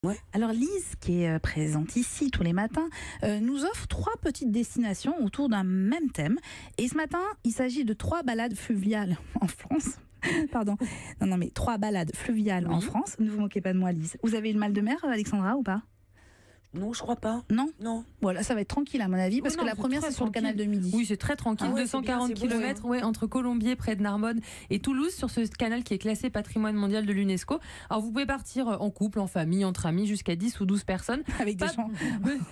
Ouais. Alors Lise, qui est présente ici tous les matins, nous offre 3 petites destinations autour d'un même thème. Et ce matin, il s'agit de 3 balades fluviales en France. Pardon. Non, mais 3 balades fluviales en France. Ne vous moquez pas de moi, Lise. Vous avez eu le mal de mer, Alexandra, ou pas? Non, je crois pas. Non. Voilà, ça va être tranquille à mon avis, parce que la première c'est sur le canal de Midi. Oui, c'est très tranquille. Ah ouais, 240 c'est bien, c'est km entre Colombier, près de Narbonne, et Toulouse, sur ce canal qui est classé patrimoine mondial de l'UNESCO. Alors vous pouvez partir en couple, en famille, entre amis, jusqu'à 10 ou 12 personnes. Avec des gens,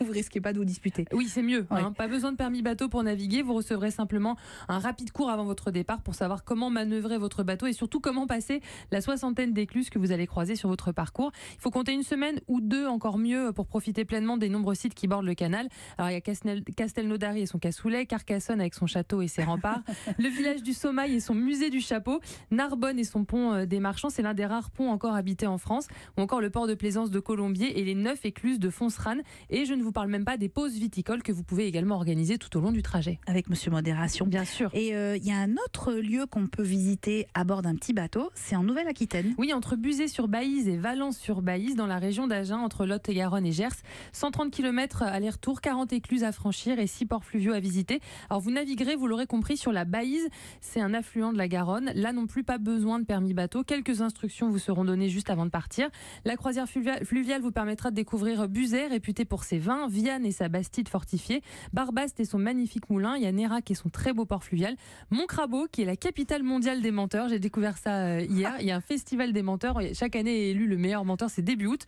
vous risquez pas de vous disputer. Oui, c'est mieux. Ouais. Pas besoin de permis bateau pour naviguer. Vous recevrez simplement un rapide cours avant votre départ pour savoir comment manœuvrer votre bateau et surtout comment passer la 60aine d'écluses que vous allez croiser sur votre parcours. Il faut compter 1 semaine ou 2, encore mieux, pour profiter pleinement des nombreux sites qui bordent le canal. Alors il y a Castelnaudary et son cassoulet, Carcassonne avec son château et ses remparts, le village du Sommail et son musée du chapeau, Narbonne et son pont des Marchands, c'est l'un des rares ponts encore habités en France, ou encore le port de plaisance de Colombier et les 9 écluses de Fonserane. Et je ne vous parle même pas des pauses viticoles que vous pouvez également organiser tout au long du trajet. Avec Monsieur Modération. Bien sûr. Et il y a un autre lieu qu'on peut visiter à bord d'un petit bateau, c'est en Nouvelle-Aquitaine. Oui, entre Buzet-sur-Baïse et Valence-sur-Baïse, dans la région d'Agen, entre Lot-et-Garonne et Gers. 130 km aller-retour, 40 écluses à franchir et 6 ports fluviaux à visiter. Alors vous naviguerez, vous l'aurez compris, sur la Baïse. C'est un affluent de la Garonne. Là non plus, pas besoin de permis bateau. Quelques instructions vous seront données juste avant de partir. La croisière fluviale vous permettra de découvrir Buzet, réputé pour ses vins, Viane et sa bastide fortifiée, Barbaste et son magnifique moulin, il y a Nérac et son très beau port fluvial, Montcrabeau qui est la capitale mondiale des menteurs. J'ai découvert ça hier. Il y a un festival des menteurs. Chaque année est élu le meilleur menteur, c'est début août.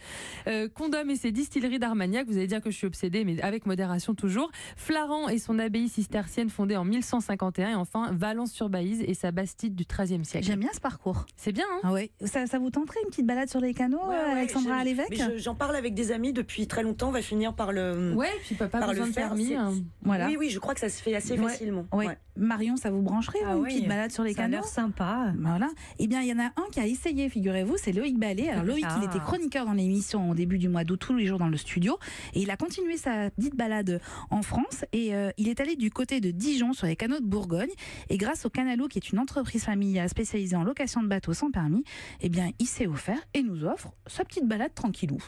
Condom et ses distilleries d'Armagnac. Vous allez dire que je suis obsédée, mais avec modération toujours. Flaran et son abbaye cistercienne fondée en 1151. Et enfin, Valence-sur-Baïse et sa bastide du XIIIe siècle. J'aime bien ce parcours. C'est bien, hein? Ah ouais. Ça vous tenterait une petite balade sur les canaux, Alexandra à l'évêque? J'en parle avec des amis depuis très longtemps. On va finir par le. Ouais, puis pas par besoin le de faire, permis. Voilà. Oui, je crois que ça se fait assez facilement. Ouais. Ouais. Marion, ça vous brancherait une petite balade sur les ça a canaux? l'air sympa. Voilà. Eh bien, il y en a un qui a essayé, figurez-vous, c'est Loïc Ballet. Alors Loïc, il était chroniqueur dans l'émission au début du mois d'août, tous les jours dans le studio, et il a continué sa petite balade en France, et il est allé du côté de Dijon sur les canaux de Bourgogne, et grâce au Canalou, qui est une entreprise familiale spécialisée en location de bateaux sans permis, eh bien, il s'est offert et nous offre sa petite balade tranquillou.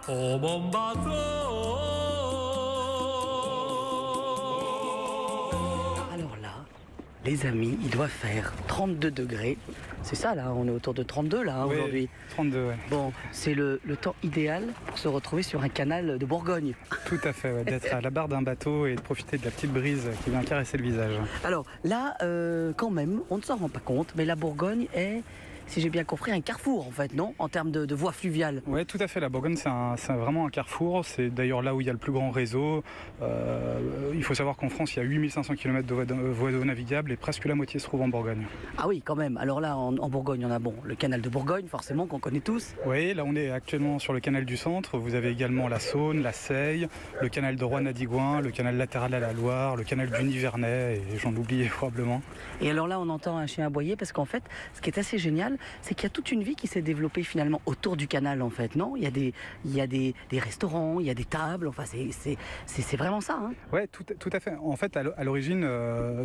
Oh mon bateau. Alors là, les amis, il doit faire 32 degrés. C'est ça là, on est autour de 32 là Oui, aujourd'hui. 32, ouais. Bon, c'est le temps idéal pour se retrouver sur un canal de Bourgogne. Tout à fait, ouais, d'être à la barre d'un bateau et de profiter de la petite brise qui vient caresser le visage. Alors là, quand même, on ne s'en rend pas compte, mais la Bourgogne est, si j'ai bien compris, un carrefour en fait, non? En termes de voies fluviales. Oui, tout à fait. La Bourgogne, c'est vraiment un carrefour. C'est d'ailleurs là où il y a le plus grand réseau. Il faut savoir qu'en France, il y a 8500 km de voies d'eau navigables et presque la moitié se trouve en Bourgogne. Ah oui, quand même. Alors là, en Bourgogne, on a le canal de Bourgogne, forcément, qu'on connaît tous. Oui, là on est actuellement sur le canal du Centre. Vous avez également la Saône, la Seille, le canal de Roanne à Digoin, le canal latéral à la Loire, le canal du Nivernais, et j'en oubliais probablement. Et alors là, on entend un chien aboyer parce qu'en fait, ce qui est assez génial, c'est qu'il y a toute une vie qui s'est développée finalement autour du canal, en fait, non? Il y a des restaurants, il y a des tables, enfin, c'est vraiment ça, hein? Oui, tout à fait. En fait, à l'origine,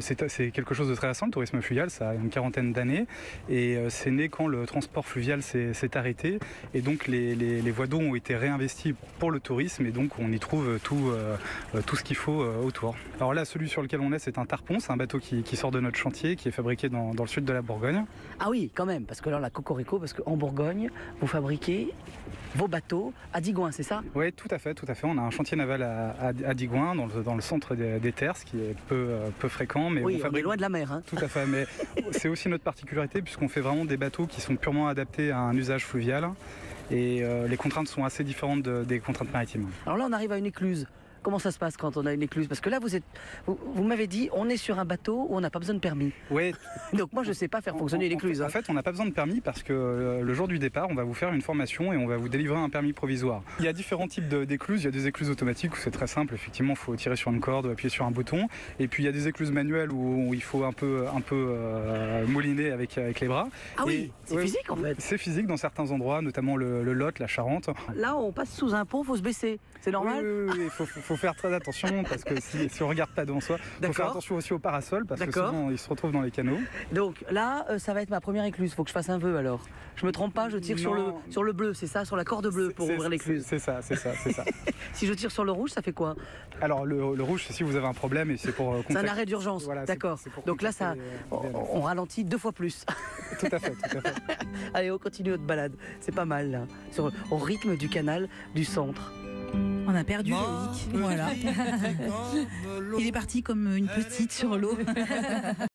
c'est quelque chose de très récent, le tourisme fluvial, ça a une quarantaine d'années, et c'est né quand le transport fluvial s'est arrêté, et donc les voies d'eau ont été réinvesties pour le tourisme, et donc on y trouve tout ce qu'il faut autour. Alors là, celui sur lequel on est, c'est un tarpon, c'est un bateau qui sort de notre chantier, qui est fabriqué dans le sud de la Bourgogne. Ah oui, quand même, parce que là, la cocorico, parce qu'en Bourgogne, vous fabriquez vos bateaux à Digoin, c'est ça? Oui, tout à fait. On a un chantier naval à Digoin, dans le centre des terres, ce qui est peu fréquent. Mais oui, on est loin de la mer. Hein. Tout à fait, mais c'est aussi notre particularité, puisqu'on fait vraiment des bateaux qui sont purement adaptés à un usage fluvial. Et les contraintes sont assez différentes des contraintes maritimes. Alors là, on arrive à une écluse. Comment ça se passe quand on a une écluse? Parce que là, vous m'avez dit, on est sur un bateau où on n'a pas besoin de permis. Oui. Donc moi, je ne sais pas faire fonctionner une écluse. En fait, on n'a pas besoin de permis parce que le jour du départ, on va vous faire une formation et on va vous délivrer un permis provisoire. Il y a différents types d'écluses. Il y a des écluses automatiques où c'est très simple. Effectivement, il faut tirer sur une corde ou appuyer sur un bouton. Et puis, il y a des écluses manuelles où il faut un peu mouliner avec les bras. Ah oui, c'est physique en fait. C'est physique dans certains endroits, notamment le Lot, la Charente. Là, on passe sous un pont, il faut se baisser. C'est normal? Oui, il faut faut faire très attention parce que si on regarde pas devant soi, il faut faire attention aussi au parasol parce que souvent ils se retrouvent dans les canaux. Donc là, ça va être ma première écluse. Faut que je fasse un vœu alors. Je me trompe pas, je tire sur le bleu, c'est ça, sur la corde bleue pour ouvrir l'écluse. C'est ça. Si je tire sur le rouge, ça fait quoi? Alors le rouge, c'est si vous avez un problème et c'est pour. C'est un arrêt d'urgence. Voilà, d'accord. Donc là, on ralentit 2 fois plus. Tout à fait. Allez, on continue notre balade. C'est pas mal là. Au rythme du canal du centre. On a perdu Loïc. Voilà. Il est parti comme une petite sur l'eau.